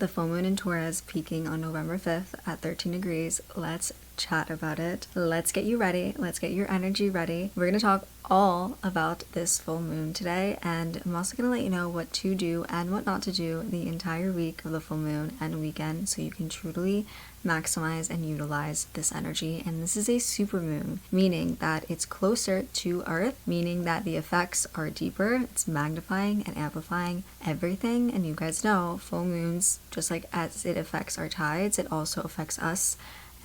the full moon in Taurus peaking on November 5th at 13 degrees. Let's chat about it. Let's get you ready. Let's get your energy ready. We're going to talk all about this full moon today, and I'm also going to let you know what to do and what not to do the entire week of the full moon and weekend so you can truly maximize and utilize this energy. And this is a super moon, meaning that it's closer to Earth, meaning that the effects are deeper. It's magnifying and amplifying everything. And you guys know full moons, just like as it affects our tides, it also affects us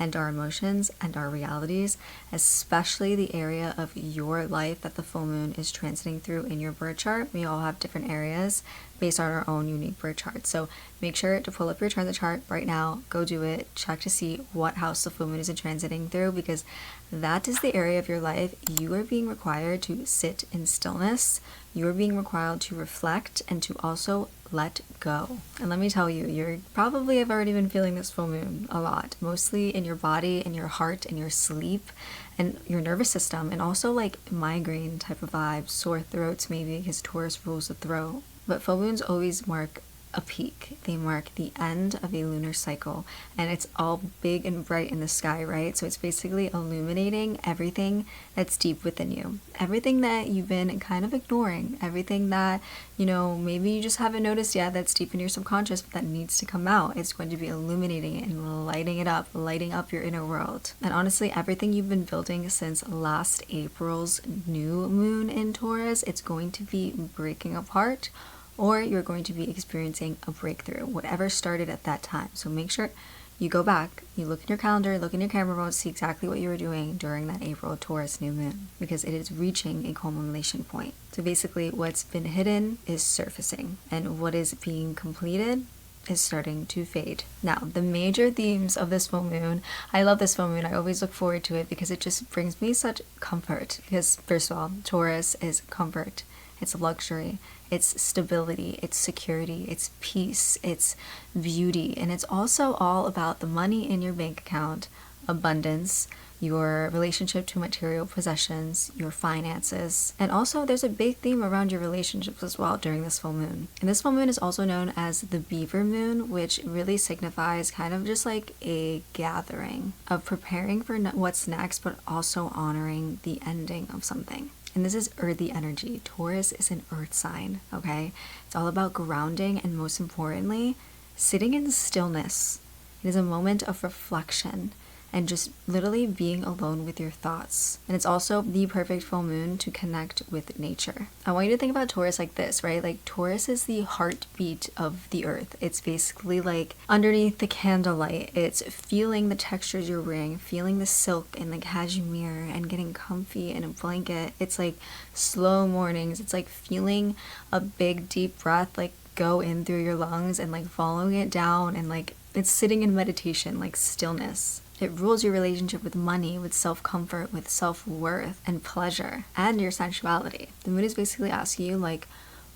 and our emotions and our realities, especially the area of your life that the full moon is transiting through in your birth chart. We all have different areas based on our own unique birth chart. So make sure to pull up your transit chart right now, go do it, check to see what house the full moon is transiting through, because that is the area of your life you are being required to sit in stillness. You are being required to reflect and to also let go. And let me tell you, you're probably have already been feeling this full moon a lot, mostly in your body, in your heart, in your sleep, and your nervous system, and also like migraine type of vibes, sore throats maybe, because Taurus rules the throat. But full moons always mark a peak. They mark the end of a lunar cycle, and it's all big and bright in the sky, right? So it's basically illuminating everything that's deep within you, everything that you've been kind of ignoring, everything that, you know, maybe you just haven't noticed yet that's deep in your subconscious, but that needs to come out. It's going to be illuminating it and lighting it up, lighting up your inner world. And honestly, everything you've been building since last April's new moon in Taurus, it's going to be breaking apart, or you're going to be experiencing a breakthrough, whatever started at that time. So make sure you go back, you look in your calendar, look in your camera mode, see exactly what you were doing during that April Taurus new moon, because it is reaching a culmination point. So basically what's been hidden is surfacing, and what is being completed is starting to fade. Now, the major themes of this full moon, I love this full moon. I always look forward to it because it just brings me such comfort. Because first of all, Taurus is comfort. It's luxury, it's stability, it's security, it's peace, it's beauty, and it's also all about the money in your bank account, abundance, your relationship to material possessions, your finances, and also there's a big theme around your relationships as well during this full moon. And this full moon is also known as the beaver moon, which really signifies kind of just like a gathering of preparing for what's next, but also honoring the ending of something. And this is earthy energy. Taurus is an earth sign, okay? It's all about grounding and, most importantly, sitting in stillness. It is a moment of reflection and just literally being alone with your thoughts. And it's also the perfect full moon to connect with nature. I want you to think about Taurus like this, right? Like Taurus is the heartbeat of the earth. It's basically like underneath the candlelight. It's feeling the textures you're wearing, feeling the silk and the cashmere and getting comfy in a blanket. It's like slow mornings. It's like feeling a big deep breath like go in through your lungs and like following it down, and like it's sitting in meditation, like stillness. It rules your relationship with money, with self-comfort, with self-worth and pleasure, and your sensuality. The moon is basically asking you, like,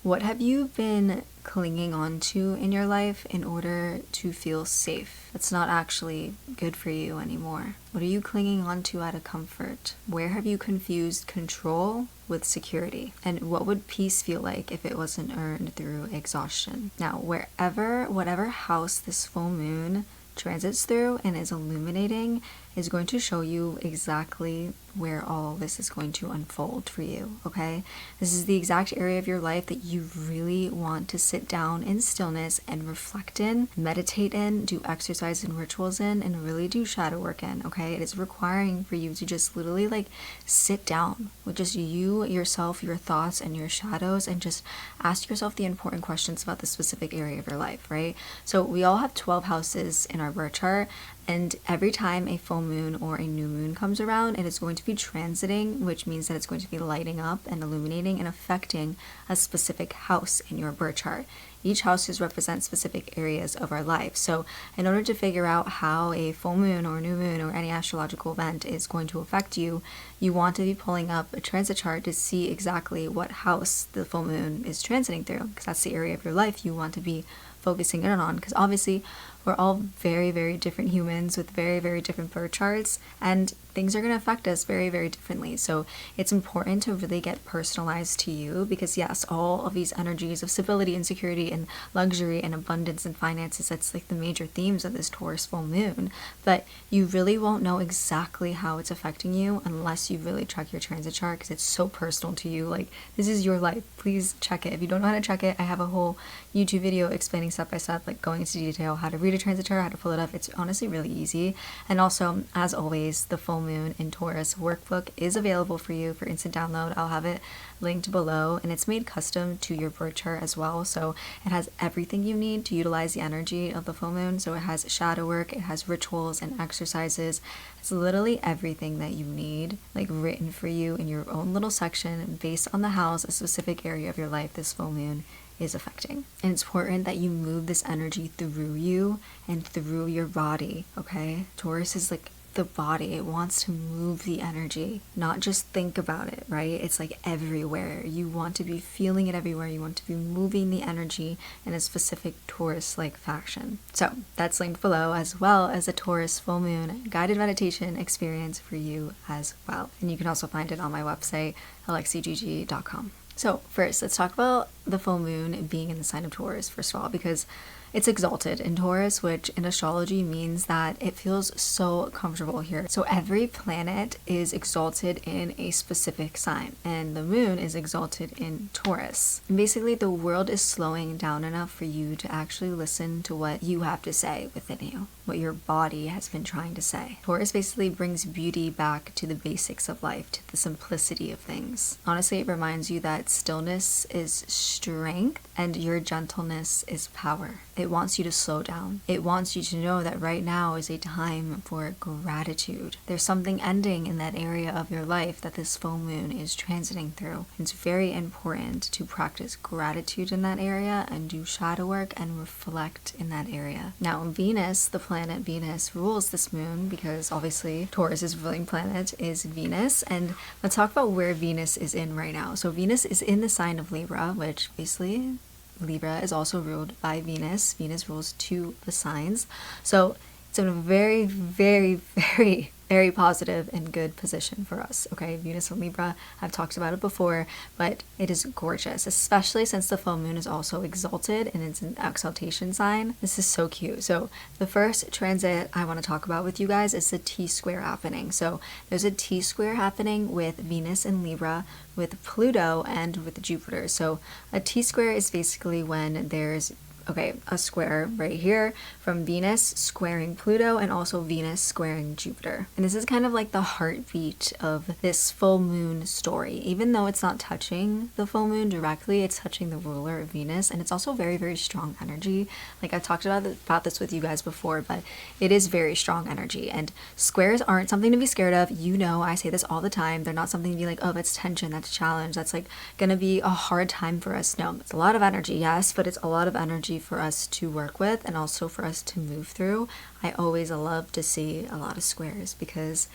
what have you been clinging on to in your life in order to feel safe? That's not actually good for you anymore. What are you clinging on to out of comfort? Where have you confused control with security? And what would peace feel like if it wasn't earned through exhaustion? Now, whatever house this full moon transits through and is illuminating is going to show you exactly where all this is going to unfold for you, okay? This is the exact area of your life that you really want to sit down in stillness and reflect in, meditate in, do exercise and rituals in, and really do shadow work in, okay? It is requiring for you to just literally like sit down with just you, yourself, your thoughts, and your shadows, and just ask yourself the important questions about the specific area of your life, right? So we all have 12 houses in our birth chart, and every time a full moon or a new moon comes around, it is going to be transiting, which means that it's going to be lighting up and illuminating and affecting a specific house in your birth chart. Each houses represent specific areas of our life. So in order to figure out how a full moon or new moon or any astrological event is going to affect you, you want to be pulling up a transit chart to see exactly what house the full moon is transiting through, because that's the area of your life you want to be focusing in on, because obviously we're all very, very different humans with very, very different birth charts, and things are going to affect us very, very differently. So it's important to really get personalized to you, because yes, all of these energies of stability and security and luxury and abundance and finances, that's like the major themes of this Taurus full moon, but you really won't know exactly how it's affecting you unless you really check your transit chart, because it's so personal to you. Like, this is your life. Please check it. If you don't know how to check it, I have a whole YouTube video explaining step by step, like going into detail how to read a transit chart, how to pull it up. It's honestly really easy. And also, as always, the full moon in Taurus workbook is available for you for instant download. I'll have it linked below, and it's made custom to your birth chart as well. So it has everything you need to utilize the energy of the full moon. So it has shadow work, it has rituals and exercises. It's literally everything that you need, like written for you in your own little section based on the house, a specific area of your life this full moon is affecting. And it's important that you move this energy through you and through your body, okay? Taurus is like the body. It wants to move the energy, not just think about it, right? It's like everywhere. You want to be feeling it everywhere. You want to be moving the energy in a specific Taurus-like fashion. So that's linked below, as well as a Taurus full moon guided meditation experience for you as well. And you can also find it on my website, alexiegigi.com. So first, let's talk about the full moon being in the sign of Taurus, first of all, because it's exalted in Taurus, which in astrology means that it feels so comfortable here. So every planet is exalted in a specific sign, and the moon is exalted in Taurus. And basically, the world is slowing down enough for you to actually listen to what you have to say within you, what your body has been trying to say. Taurus basically brings beauty back to the basics of life, to the simplicity of things. Honestly, it reminds you that stillness is strength and your gentleness is power. It wants you to slow down. It wants you to know that right now is a time for gratitude. There's something ending in that area of your life that this full moon is transiting through. It's very important to practice gratitude in that area and do shadow work and reflect in that area. Now, Venus, the planet Venus, rules this moon, because obviously Taurus's ruling planet is Venus. And let's talk about where Venus is in right now. So Venus is in the sign of Libra, which basically Libra is also ruled by Venus. Venus rules 2 of the signs. So it's in a very, very, very, very positive and good position for us, okay? Venus and Libra, I've talked about it before, but it is gorgeous, especially since the full moon is also exalted and it's an exaltation sign. This is so cute. So the first transit I want to talk about with you guys is the T-square happening. So there's a T-square happening with Venus and Libra, with Pluto, and with Jupiter. So a T-square is basically when there's a square right here from Venus squaring Pluto and also Venus squaring Jupiter. And this is kind of like the heartbeat of this full moon story. Even though it's not touching the full moon directly, it's touching the ruler of Venus, and it's also very, very strong energy. Like I've talked about this with you guys before, but it is very strong energy, and squares aren't something to be scared of. You know, I say this all the time. They're not something to be like, oh, that's tension, that's challenge, that's like gonna be a hard time for us. No, it's a lot of energy, yes, but it's a lot of energy for us to work with and also for us to move through. I always love to see a lot of squares because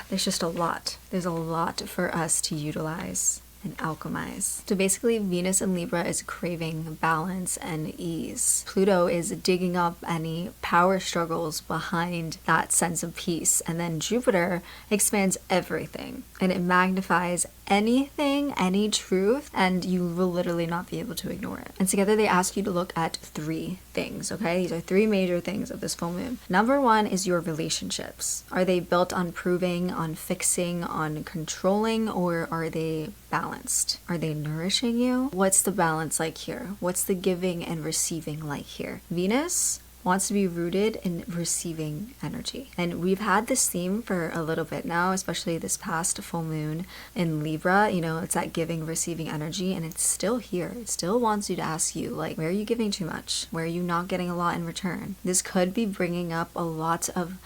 there's just a lot. There's a lot for us to utilize and alchemize. So basically, Venus in Libra is craving balance and ease. Pluto is digging up any power struggles behind that sense of peace. And then Jupiter expands everything, and it magnifies anything, any truth, and you will literally not be able to ignore it. And together they ask you to look at 3 things, okay? These are 3 major things of this full moon. Number 1 is your relationships. Are they built on proving, on fixing, on controlling, or are they balanced? Are they nourishing you? What's the balance like here? What's the giving and receiving like here? Venus wants to be rooted in receiving energy. And we've had this theme for a little bit now, especially this past full moon in Libra. You know, it's that giving, receiving energy, and it's still here. It still wants you to ask you, like, where are you giving too much? Where are you not getting a lot in return? This could be bringing up a lot of,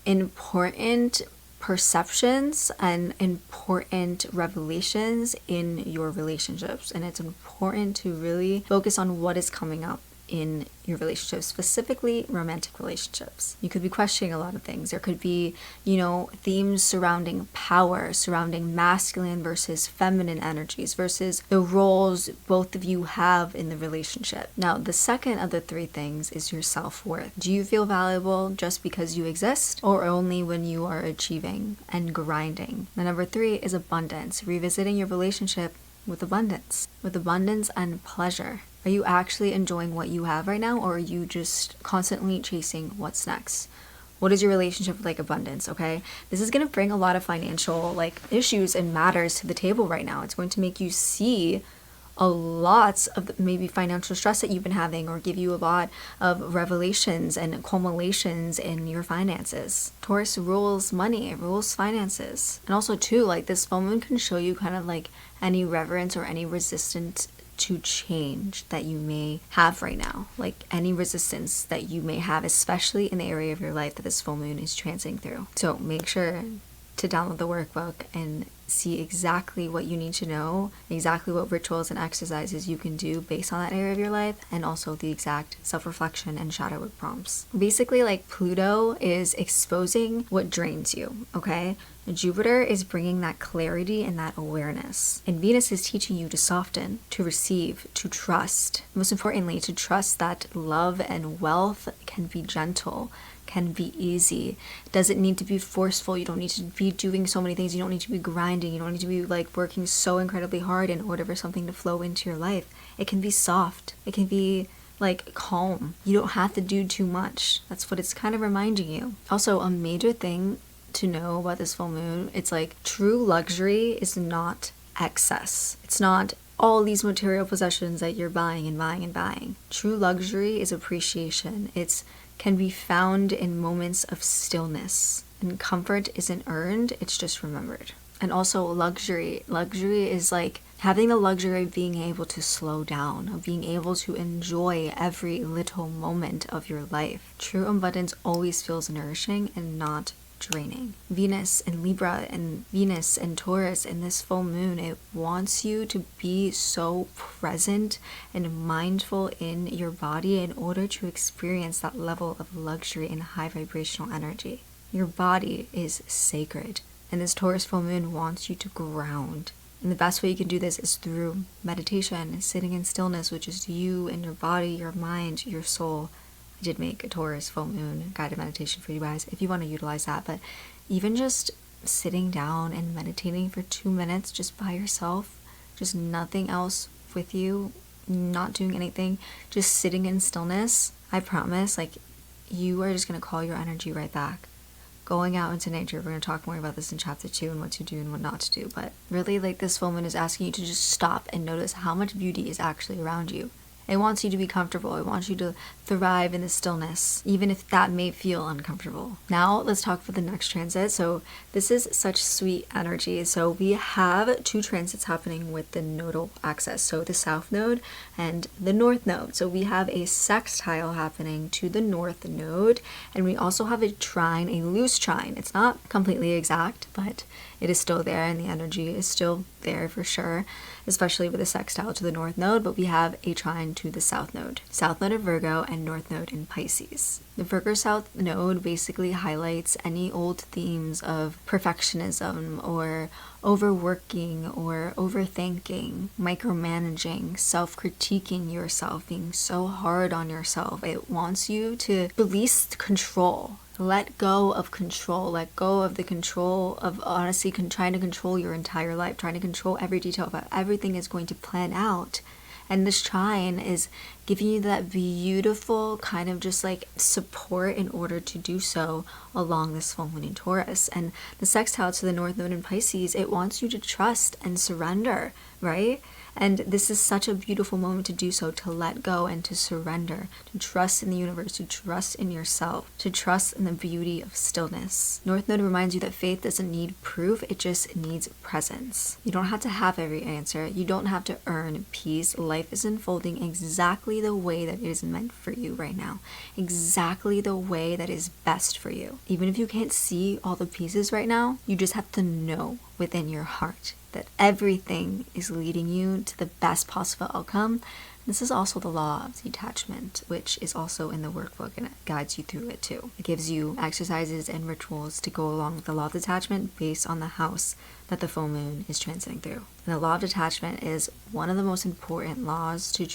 important perceptions and important revelations in your relationships. And it's important to really focus on what is coming up in your relationships, specifically romantic relationships. You could be questioning a lot of things. There could be, themes surrounding power, surrounding masculine versus feminine energies versus the roles both of you have in the relationship. Now, the second of the three things is your self-worth. Do you feel valuable just because you exist, or only when you are achieving and grinding? And number three is abundance, revisiting your relationship with abundance and pleasure. Are you actually enjoying what you have right now, or are you just constantly chasing what's next? What is your relationship with like abundance? Okay, this is going to bring a lot of financial like issues and matters to the table right now. It's going to make you see a lot of maybe financial stress that you've been having, or give you a lot of revelations and culminations in your finances. Taurus rules money, it rules finances. And also too, like this full moon can show you kind of like any reverence or any resistance to change that you may have right now, like any resistance that you may have, especially in the area of your life that this full moon is transiting through. So make sure to download the workbook and see exactly what you need to know, exactly what rituals and exercises you can do based on that area of your life, and also the exact self-reflection and shadow work prompts. Basically, like Pluto is exposing what drains you, okay? Jupiter is bringing that clarity and that awareness. And Venus is teaching you to soften, to receive, to trust. Most importantly, to trust that love and wealth can be gentle, can be easy. Doesn't need to be forceful. You don't need to be doing so many things. You don't need to be grinding. You don't need to be like working so incredibly hard in order for something to flow into your life. It can be soft. It can be like calm. You don't have to do too much. That's what it's kind of reminding you. Also, a major thing to know about this full moon, it's like true luxury is not excess. It's not all these material possessions that you're buying and buying and buying. True luxury is appreciation. It's can be found in moments of stillness, and comfort isn't earned, it's just remembered. And also luxury is like having the luxury of being able to slow down, of being able to enjoy every little moment of your life. True abundance always feels nourishing and not draining. Venus and Libra and Venus and Taurus in this full moon, it wants you to be so present and mindful in your body in order to experience that level of luxury and high vibrational energy. Your body is sacred, and this Taurus full moon wants you to ground. And the best way you can do this is through meditation, sitting in stillness, which is you and your body, your mind, your soul. I did make a Taurus full moon guided meditation for you guys if you want to utilize that. But even just sitting down and meditating for 2 minutes just by yourself, just nothing else with you, not doing anything, just sitting in stillness, I promise, like, you are just going to call your energy right back. Going out into nature, we're going to talk more about this in chapter 2 and what to do and what not to do. But really, like, this full moon is asking you to just stop and notice how much beauty is actually around you. It wants you to be comfortable. It wants you to thrive in the stillness, even if that may feel uncomfortable. Now, let's talk for the next transit. So this is such sweet energy. So we have 2 transits happening with the nodal axis. So the south node and the north node. So we have a sextile happening to the north node. And we also have a trine, a loose trine. It's not completely exact, but it is still there, and the energy is still there for sure, especially with the sextile to the north node. But we have a trine to the south node of Virgo and north node in Pisces. The Virgo south node basically highlights any old themes of perfectionism or overworking or overthinking, micromanaging, self-critiquing yourself, being so hard on yourself. It wants you to release control. Let go of control. Let go of the control of honestly trying to control your entire life, trying to control every detail of how everything is going to plan out. And this trine is giving you that beautiful kind of just like support in order to do so along this full moon in Taurus. And the sextile to the north node in Pisces, it wants you to trust and surrender, right? And this is such a beautiful moment to do so, to let go and to surrender, to trust in the universe, to trust in yourself, to trust in the beauty of stillness. North Node reminds you that faith doesn't need proof, it just needs presence. You don't have to have every answer. You don't have to earn peace. Life is unfolding exactly the way that it is meant for you right now, exactly the way that is best for you. Even if you can't see all the pieces right now, you just have to know within your heart that everything is leading you to the best possible outcome, This is also the law of detachment, which is also in the workbook, and it guides you through it too. It gives you exercises and rituals to go along with the law of detachment based on the house that the full moon is transiting through. And the law of detachment is one of the most important laws to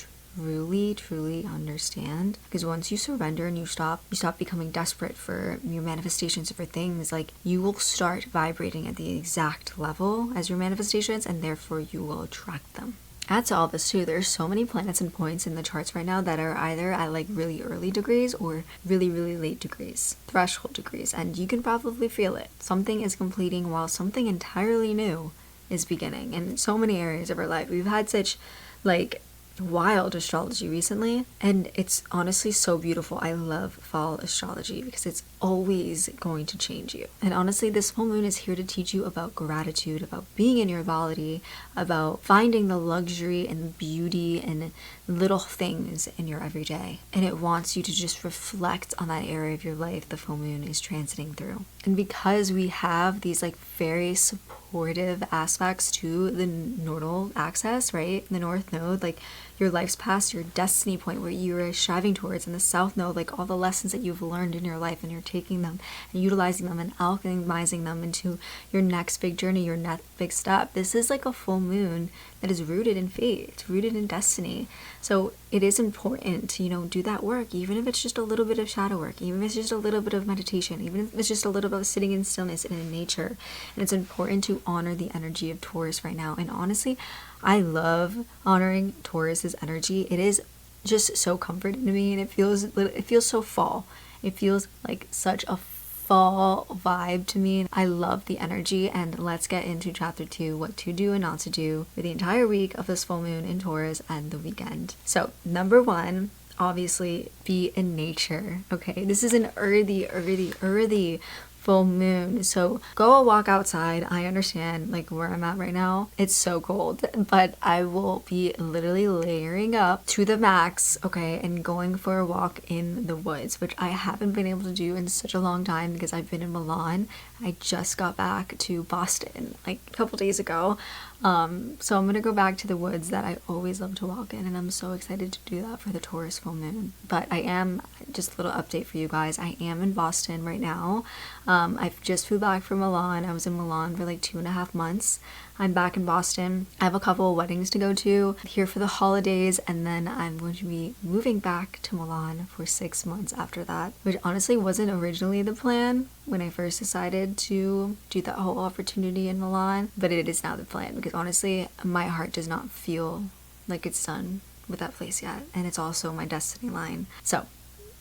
truly understand, because once you surrender and you stop becoming desperate for your manifestations for things, like, you will start vibrating at the exact level as your manifestations, and therefore you will attract them. Add to all this too, there's so many planets and points in the charts right now that are either at like really early degrees or really late degrees, threshold degrees, and you can probably feel it. Something is completing while something entirely new is beginning in so many areas of our life. We've had such like wild astrology recently, and it's honestly so beautiful. I love fall astrology because it's always going to change you. And honestly, this full moon is here to teach you about gratitude, about being in your body, about finding the luxury and beauty and little things in your everyday. And it wants you to just reflect on that area of your life the full moon is transiting through. And because we have these like very supportive aspects to the nodal axis, right? The north node, like your life's past, your destiny point where you're striving towards, and the south node, like all the lessons that you've learned in your life, and you're taking them and utilizing them and alchemizing them into your next big journey, your next big step. This is like a full moon that is rooted in fate. It's rooted in destiny. So it is important to, do that work, even if it's just a little bit of shadow work, even if it's just a little bit of meditation, even if it's just a little bit of sitting in stillness and in nature. And it's important to honor the energy of Taurus right now. And honestly, I love honoring Taurus's energy. It is just so comforting to me, and it feels so fall. It feels like such a fall vibe to me. I love the energy, and let's get into chapter 2, what to do and not to do for the entire week of this full moon in Taurus and the weekend. So number 1, obviously be in nature. Okay, this is an early full moon, so go a walk outside. I understand like where I'm at right now, it's so cold, but I will be literally layering up to the max, okay, and going for a walk in the woods, which I haven't been able to do in such a long time because I've been in Milan. I just got back to Boston like a couple days ago. So I'm gonna go back to the woods that I always love to walk in, and I'm so excited to do that for the Taurus full moon. But I am, just a little update for you guys, I am in Boston right now. I've just flew back from Milan. I was in Milan for like 2.5 months. I'm back in Boston. I have a couple of weddings to go to here for the holidays, and then I'm going to be moving back to Milan for 6 months after that, which honestly wasn't originally the plan when I first decided to do that whole opportunity in Milan, but it is now the plan because honestly, my heart does not feel like it's done with that place yet, and it's also my destiny line. So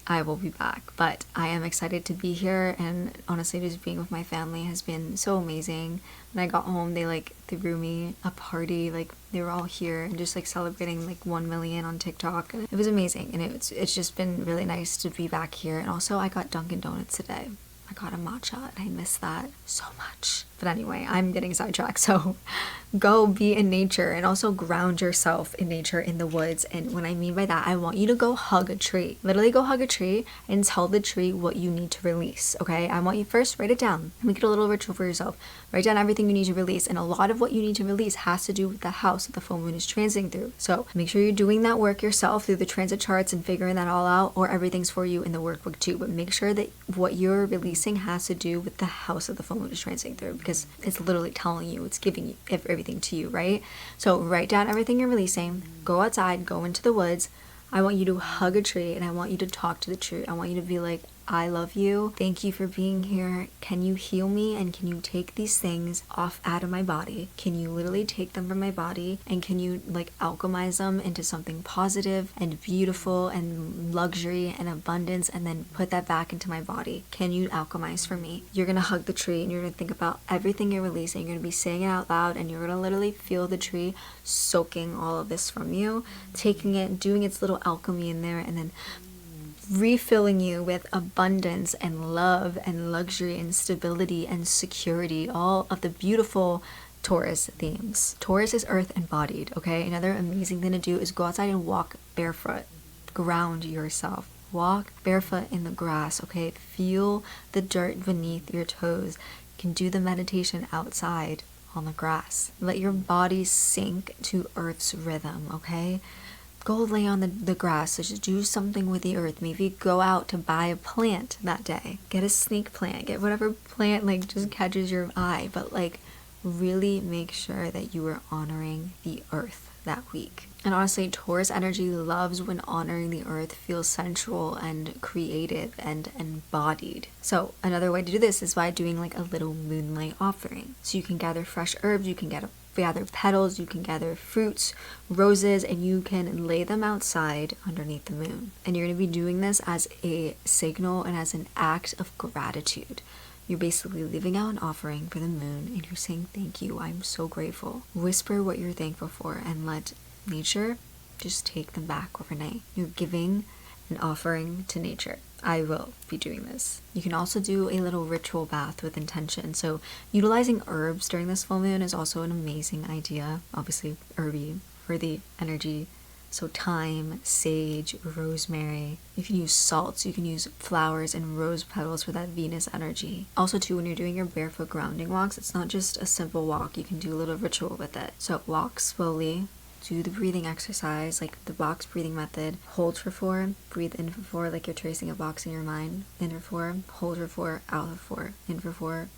I will be back, but I am excited to be here, and honestly just being with my family has been so amazing. When I got home, they threw me a party, like they were all here and just like celebrating like 1 million on TikTok. It was amazing, and it's just been really nice to be back here. And also I got Dunkin' Donuts today. I got a matcha and I miss that so much. But anyway, I'm getting sidetracked, so go be in nature and also ground yourself in nature in the woods. And what I mean by that, I want you to go hug a tree. Literally go hug a tree and tell the tree what you need to release, okay? I want you first, write it down. Make it a little ritual for yourself. Write down everything you need to release, and a lot of what you need to release has to do with the house that the full moon is transiting through. So make sure you're doing that work yourself through the transit charts and figuring that all out, or everything's for you in the workbook too. But make sure that what you're releasing has to do with the house that the full moon is transiting through, because it's literally telling you, it's giving you everything to you, right? So write down everything you're releasing, go outside, go into the woods. I want you to hug a tree, and I want you to talk to the tree. I want you to be like, I love you. Thank you for being here. Can you heal me? And can you take these things out of my body? Can you literally take them from my body? And can you alchemize them into something positive and beautiful and luxury and abundance, and then put that back into my body? Can you alchemize for me? You're going to hug the tree, and you're going to think about everything you're releasing. You're going to be saying it out loud, and you're going to literally feel the tree soaking all of this from you, taking it, doing its little alchemy in there, and then refilling you with abundance and love and luxury and stability and security, all of the beautiful Taurus themes. Taurus is earth embodied, okay? Another amazing thing to do is go outside and walk barefoot. Ground yourself. Walk barefoot in the grass, okay? Feel the dirt beneath your toes. You can do the meditation outside on the grass. Let your body sink to earth's rhythm, okay? go lay on the grass, so just do something with the earth. Maybe go out to buy a plant that day. Get a snake plant, get whatever plant like just catches your eye, but like really make sure that you are honoring the earth that week. And honestly, Taurus energy loves when honoring the earth feels sensual and creative and embodied. So another way to do this is by doing like a little moonlight offering. So you can gather fresh herbs, you can gather petals, you can gather fruits, roses, and you can lay them outside underneath the moon. And you're going to be doing this as a signal and as an act of gratitude. You're basically leaving out an offering for the moon and you're saying, thank you, I'm so grateful. Whisper what you're thankful for and let nature just take them back overnight. You're giving an offering to nature. I will be doing this. You can also do a little ritual bath with intention. So utilizing herbs during this full moon is also an amazing idea. Obviously herby for the energy. So thyme, sage, rosemary. You can use salts, you can use flowers and rose petals for that Venus energy. Also too, when you're doing your barefoot grounding walks, it's not just a simple walk. You can do a little ritual with it. So walk slowly, do the breathing exercise, like the box breathing method. Hold for 4, breathe in for 4, like you're tracing a box in your mind. In for 4, hold for 4, out for 4. In for 4,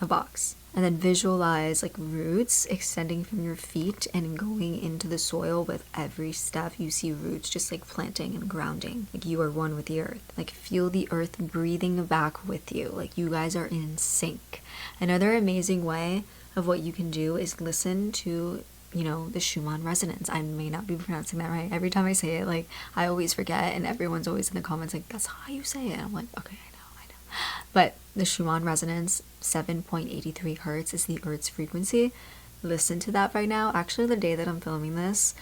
a box. And then visualize like roots extending from your feet and going into the soil. With every step you see roots just like planting and grounding, like you are one with the earth. Like feel the earth breathing back with you, like you guys are in sync. Another amazing way of what you can do is listen to the Schumann resonance. I may not be pronouncing that right. Every time I say it, like I always forget, and everyone's always in the comments like, that's how you say it. I'm like, okay, I know. But the Schumann resonance, 7.83 hertz is the Earth's frequency. Listen to that right now. Actually, the day that I'm filming this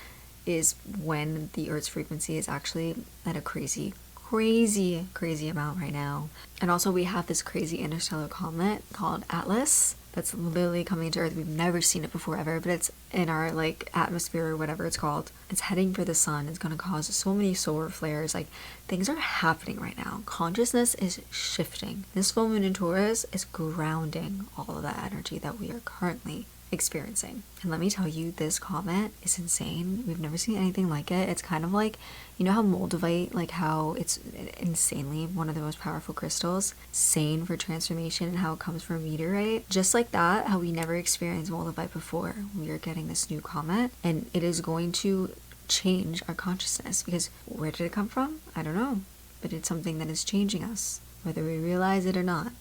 is when the Earth's frequency is actually at a crazy amount right now. And also we have this crazy interstellar comet called Atlas that's literally coming to Earth. We've never seen it before ever, but it's in our like atmosphere or whatever it's called. It's heading for the sun. It's going to cause so many solar flares. Like things are happening right now. Consciousness is shifting. This full moon in Taurus is grounding all of that energy that we are currently experiencing. And let me tell you, this comet is insane. We've never seen anything like it. It's kind of like, how moldavite, like how it's insanely one of the most powerful crystals, sane for transformation, and how it comes from a meteorite. Just like that, how we never experienced moldavite before. We are getting this new comet, and it is going to change our consciousness, because where did it come from? I don't know, but it's something that is changing us, whether we realize it or not.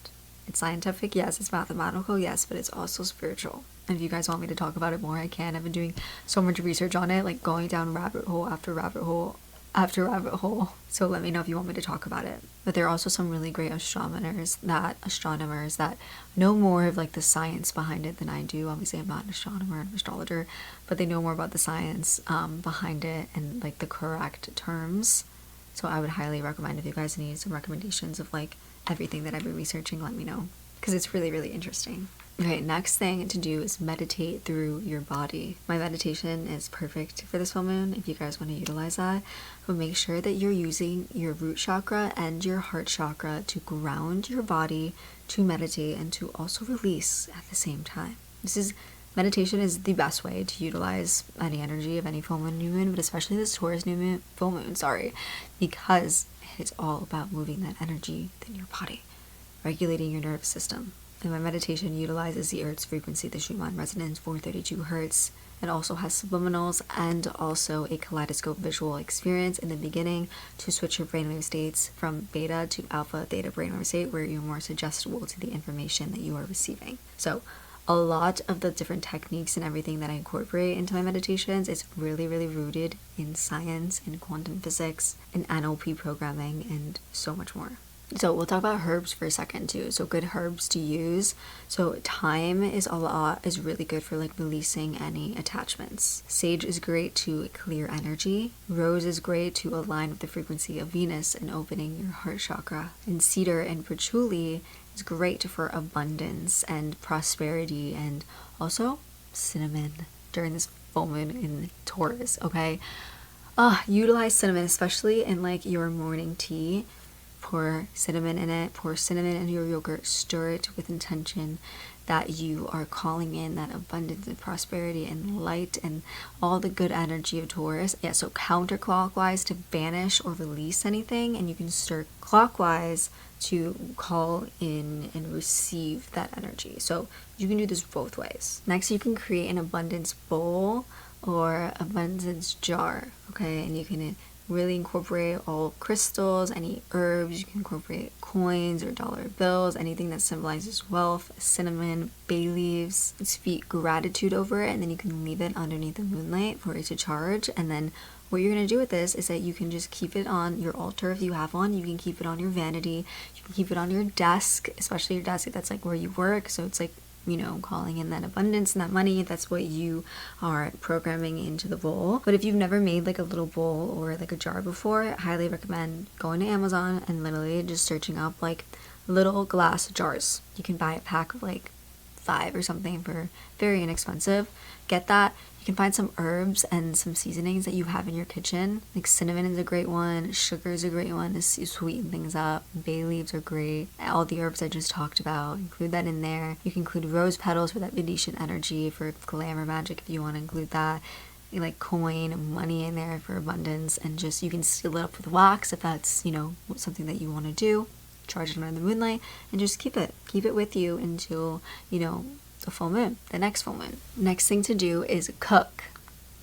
It's scientific, yes. It's mathematical, yes, but it's also spiritual. And if you guys want me to talk about it more, I can. I've been doing so much research on it, like going down rabbit hole after rabbit hole after rabbit hole. So let me know if you want me to talk about it. But there are also some really great astronomers that know more of like the science behind it than I do. Obviously, I'm not an astronomer, an astrologer, but they know more about the science behind it and like the correct terms. So I would highly recommend, if you guys need some recommendations of like everything that I've been researching, let me know, because it's really, really interesting. Okay, next thing to do is meditate through your body. My meditation is perfect for this full moon if you guys want to utilize that. But make sure that you're using your root chakra and your heart chakra to ground your body, to meditate, and to also release at the same time. Meditation is the best way to utilize any energy of any full moon, new moon, but especially this Taurus full moon, because it's all about moving that energy within your body, regulating your nervous system. And my meditation utilizes the Earth's frequency, the Schumann resonance, 432 hertz. It also has subliminals and also a kaleidoscope visual experience in the beginning to switch your brainwave states from beta to alpha theta brainwave state, where you're more suggestible to the information that you are receiving. So a lot of the different techniques and everything that I incorporate into my meditations is really, really rooted in science and quantum physics and NLP programming and so much more. So we'll talk about herbs for a second too. So good herbs to use. So thyme is really good for like releasing any attachments. Sage is great to clear energy. Rose is great to align with the frequency of Venus and opening your heart chakra. And cedar and patchouli is great for abundance and prosperity, and also cinnamon during this full moon in Taurus. Okay, utilize cinnamon, especially in like your morning tea. Pour cinnamon in it, pour cinnamon in your yogurt, stir it with intention. that you are calling in that abundance and prosperity and light and all the good energy of Taurus. Yeah, so counterclockwise to banish or release anything, and you can start clockwise to call in and receive that energy. So you can do this both ways. Next, you can create an abundance bowl or abundance jar, okay? And you can really incorporate all crystals, any herbs. You can incorporate coins or dollar bills, anything that symbolizes wealth, cinnamon, bay leaves. Speak gratitude over it, and then you can leave it underneath the moonlight for it to charge. And then what you're going to do with this is that you can just keep it on your altar if you have one. You can keep it on your vanity. You can keep it on your desk, especially your desk if that's like where you work. So it's like, you know, calling in that abundance and that money. That's what you are programming into the bowl. But if you've never made like a little bowl or like a jar before, I highly recommend going to Amazon and literally just searching up like little glass jars. You can buy a pack of like 5 or something for very inexpensive. Get that. You can find some herbs and some seasonings that you have in your kitchen. Like cinnamon is a great one, sugar is a great one to sweeten things up, bay leaves are great. All the herbs I just talked about, include that in there. You can include rose petals for that Venetian energy, for glamour magic if you want to include that. Like coin, money in there for abundance, and just you can seal it up with wax if that's, you know, something that you want to do. Charge it under the moonlight and just keep it with you until, you know, the full moon, the next full moon. Next thing to do is cook.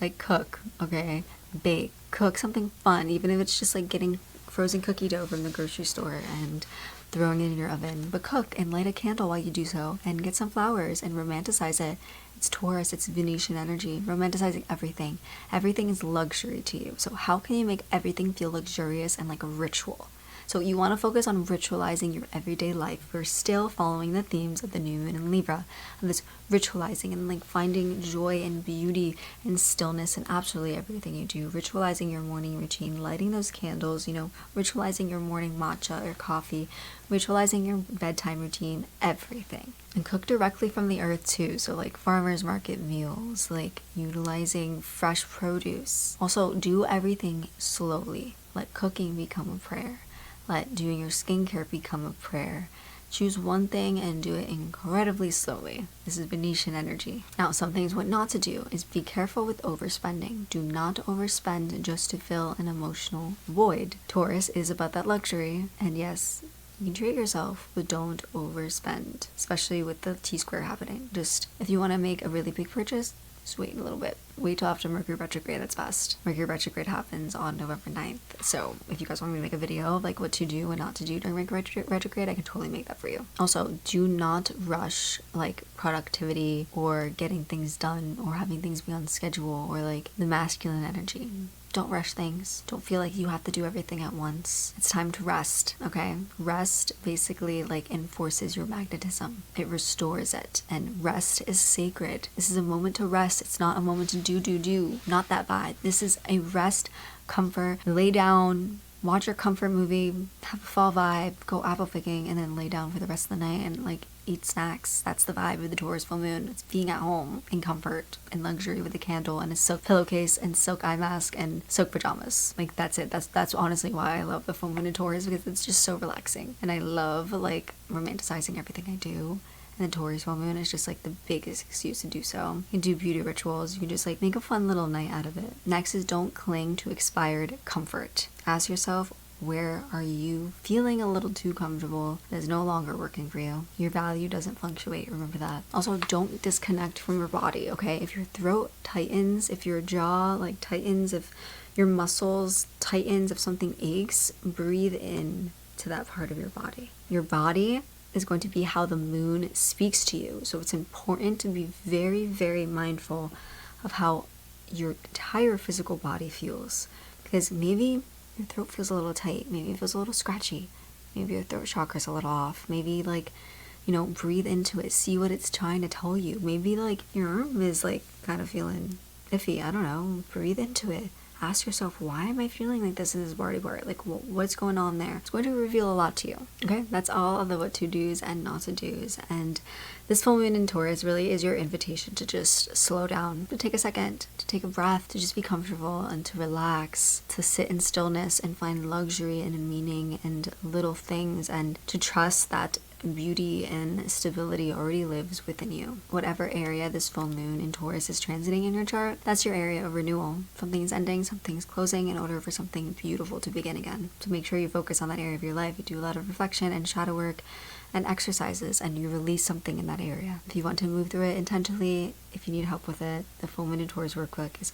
Like cook, okay? Bake, cook something fun, even if it's just like getting frozen cookie dough from the grocery store and throwing it in your oven. But cook and light a candle while you do so, and get some flowers and romanticize it. It's Taurus, it's Venetian energy, romanticizing everything. Everything is luxury to you. So how can you make everything feel luxurious and like a ritual? So you want to focus on ritualizing your everyday life. We're still following the themes of the new moon in Libra, of this ritualizing and like finding joy and beauty and stillness in absolutely everything you do. Ritualizing your morning routine, lighting those candles, you know, ritualizing your morning matcha or coffee, ritualizing your bedtime routine, everything. And cook directly from the earth too. So like farmers market meals, like utilizing fresh produce. Also do everything slowly. Let cooking become a prayer. Let doing your skincare become a prayer. Choose one thing and do it incredibly slowly. This is Venetian energy. Now, some things what not to do is be careful with overspending. Do not overspend just to fill an emotional void. Taurus is about that luxury, and yes, you can treat yourself, but don't overspend, especially with the T-square happening. Just, if you want to make a really big purchase, just wait a little bit. Wait till after Mercury retrograde, that's best. Mercury retrograde happens on November 9th. So if you guys want me to make a video of like what to do and not to do during Mercury retrograde, I can totally make that for you. Also, do not rush like productivity or getting things done or having things be on schedule or like the masculine energy. Don't rush things. Don't feel like you have to do everything at once. It's time to rest, okay? Rest basically like enforces your magnetism. It restores it. And rest is sacred. This is a moment to rest. It's not a moment to do. Not that vibe. This is a rest, comfort, lay down, watch your comfort movie, have a fall vibe, go apple picking, and then lay down for the rest of the night and like eat snacks. That's the vibe of the Taurus full moon. It's being at home in comfort and luxury with a candle and a silk pillowcase and silk eye mask and silk pajamas. Like that's it. That's honestly why I love the full moon in Taurus, because it's just so relaxing. And I love like romanticizing everything I do. And the Taurus full moon is just like the biggest excuse to do so. You can do beauty rituals. You can just like make a fun little night out of it. Next is don't cling to expired comfort. Ask yourself, where are you feeling a little too comfortable that is no longer working for you? Your value doesn't fluctuate, remember that. Also, don't disconnect from your body, okay? If your throat tightens, if your jaw like tightens, if your muscles tightens, if something aches, breathe in to that part of your body. Your body is going to be how the moon speaks to you. So it's important to be very, very mindful of how your entire physical body feels. Because maybe your throat feels a little tight, maybe it feels a little scratchy, maybe your throat chakra's a little off, maybe like, you know, breathe into it, see what it's trying to tell you. Maybe like your arm is like kind of feeling iffy, I don't know, breathe into it. Ask yourself, why am I feeling like this in this body part? Like, what's going on there? It's going to reveal a lot to you, okay? That's all of the what to do's and not to do's. And this full moon in Taurus really is your invitation to just slow down, to take a second, to take a breath, to just be comfortable and to relax, to sit in stillness and find luxury and meaning and little things, and to trust that beauty and stability already lives within you. Whatever area this full moon in Taurus is transiting in your chart, that's your area of renewal. Something's ending, something's closing in order for something beautiful to begin again. So make sure you focus on that area of your life. You do a lot of reflection and shadow work and exercises, and you release something in that area. If you want to move through it intentionally, if you need help with it, the Full Moon in Taurus workbook is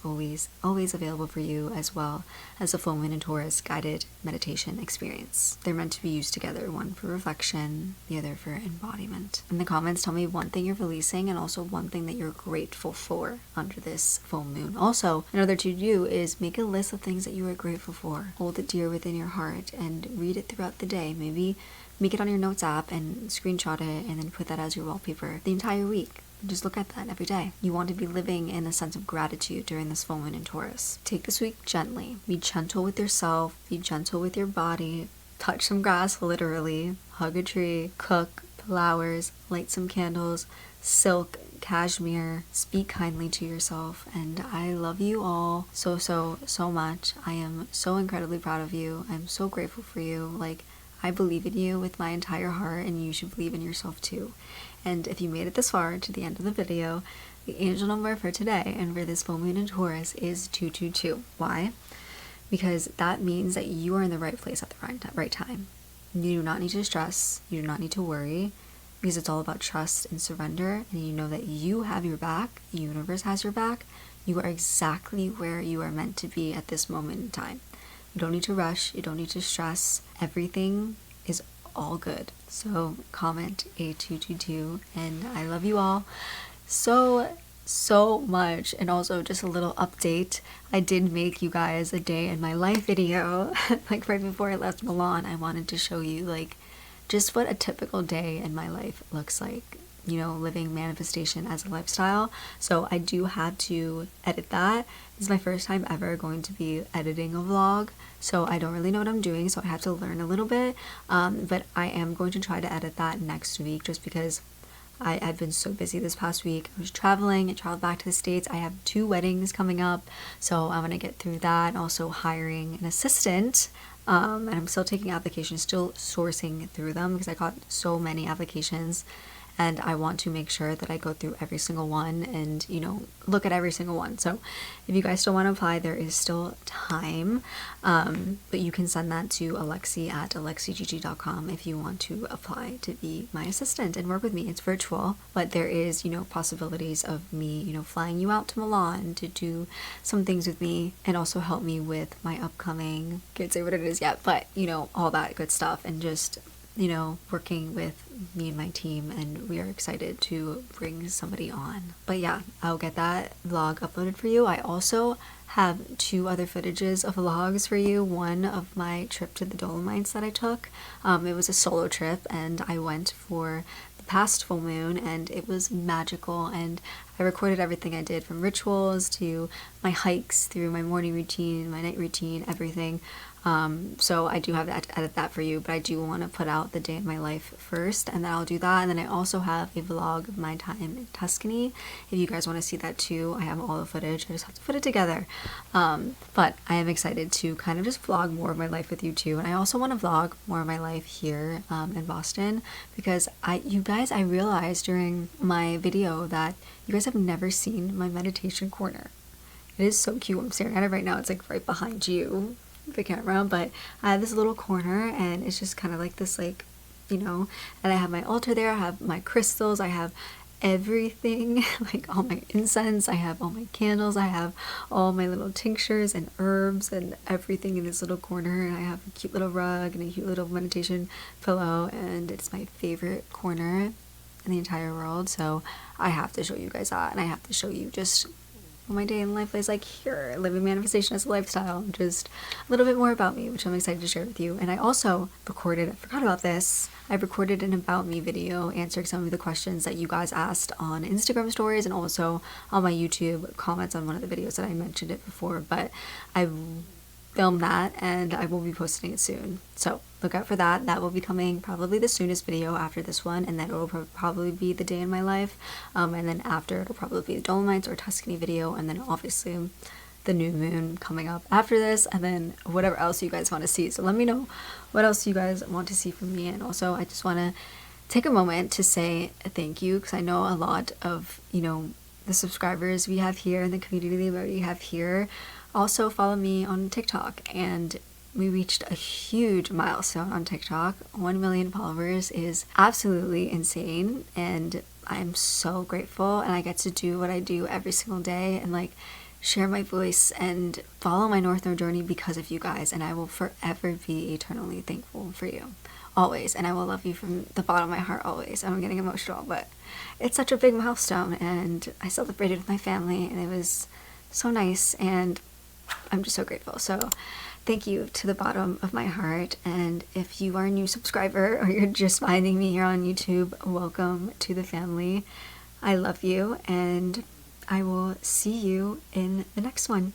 always available for you, as well as the Full Moon in Taurus guided meditation experience. They're meant to be used together, one for reflection, the other for embodiment. In the comments, tell me one thing you're releasing and also one thing that you're grateful for under this full moon. Also, another to do is make a list of things that you are grateful for. Hold it dear within your heart and read it throughout the day. Maybe make it on your notes app and screenshot it and then put that as your wallpaper the entire week. Just look at that every day. You want to be living in a sense of gratitude during this full moon in Taurus. Take this week gently. Be gentle with yourself. Be gentle with your body. Touch some grass, literally. Hug a tree. Cook flowers. Light some candles. Silk, cashmere. Speak kindly to yourself. And I love you all so much. I am so incredibly proud of you. I'm so grateful for you. I believe in you with my entire heart, and you should believe in yourself too. And if you made it this far to the end of the video, the angel number for today and for this full moon in Taurus is 222. Why? Because that means that you are in the right place at the right time. You do not need to stress. You do not need to worry, because it's all about trust and surrender, and you know that you have your back. The universe has your back. You are exactly where you are meant to be at this moment in time. You don't need to rush. You don't need to stress. Everything is all good. So comment A222, and I love you all so much. And also, just a little update, I did make you guys a day in my life video. Right before I left Milan, I wanted to show you just what a typical day in my life looks like, living manifestation as a lifestyle. So I do have to edit that. This is my first time ever going to be editing a vlog, so I don't really know what I'm doing, so I have to learn a little bit, but I am going to try to edit that next week, just because I've been so busy this past week. I was traveling. I traveled back to the States. I have 2 weddings coming up, so I want to get through that, and also hiring an assistant. And I'm still taking applications, still sourcing through them, because I got so many applications, and I want to make sure that I go through every single one and, look at every single one. So if you guys still want to apply, there is still time, but you can send that to Alexie at alexiegigi.com if you want to apply to be my assistant and work with me. It's virtual, but there is, possibilities of me, flying you out to Milan to do some things with me, and also help me with my upcoming, can't say what it is yet, but, all that good stuff, and just working with me and my team, and we are excited to bring somebody on. But yeah, I'll get that vlog uploaded for you. I also have 2 other footages of vlogs for you. One of my trip to the Dolomites that I took. It was a solo trip, and I went for the past full moon, and it was magical, and I recorded everything I did, from rituals to my hikes, through my morning routine, my night routine, everything. So I do have to edit that for you, but I do want to put out the day in my life first, and then I'll do that. And then I also have a vlog of my time in Tuscany. If you guys want to see that too, I have all the footage. I just have to put it together. But I am excited to kind of just vlog more of my life with you too. And I also want to vlog more of my life here in Boston, because I realized during my video that you guys have never seen my meditation corner. It is so cute. I'm staring at it right now. It's right behind you, the camera, but I have this little corner, and it's just kind of like this, and I have my altar there. I have my crystals. I have everything, all my incense. I have all my candles. I have all my little tinctures and herbs and everything in this little corner. And I have a cute little rug and a cute little meditation pillow, and it's my favorite corner in the entire world. So I have to show you guys that, and I have to show you just what my day in life is like here, living manifestation as a lifestyle, just a little bit more about me, which I'm excited to share with you. And I also recorded, I forgot about this, I recorded an about me video answering some of the questions that you guys asked on Instagram stories, and also on my YouTube comments on one of the videos that I mentioned it before, but I filmed that and I will be posting it soon. So look out for that. That will be coming probably the soonest video after this one, and then it will probably be the day in my life, and then after it'll probably be the Dolomites or Tuscany video, and then obviously the new moon coming up after this, and then whatever else you guys want to see. So let me know what else you guys want to see from me. And also I just want to take a moment to say thank you, because I know a lot of, the subscribers we have here and the community that we have here also follow me on TikTok, and we reached a huge milestone on TikTok. 1 million followers is absolutely insane, and I'm so grateful, and I get to do what I do every single day and like share my voice and follow my North Node journey because of you guys, and I will forever be eternally thankful for you. Always. And I will love you from the bottom of my heart always. I'm getting emotional, but it's such a big milestone, and I celebrated with my family, and it was so nice, and I'm just so grateful. So thank you to the bottom of my heart. And if you are a new subscriber or you're just finding me here on YouTube, welcome to the family. I love you, and I will see you in the next one.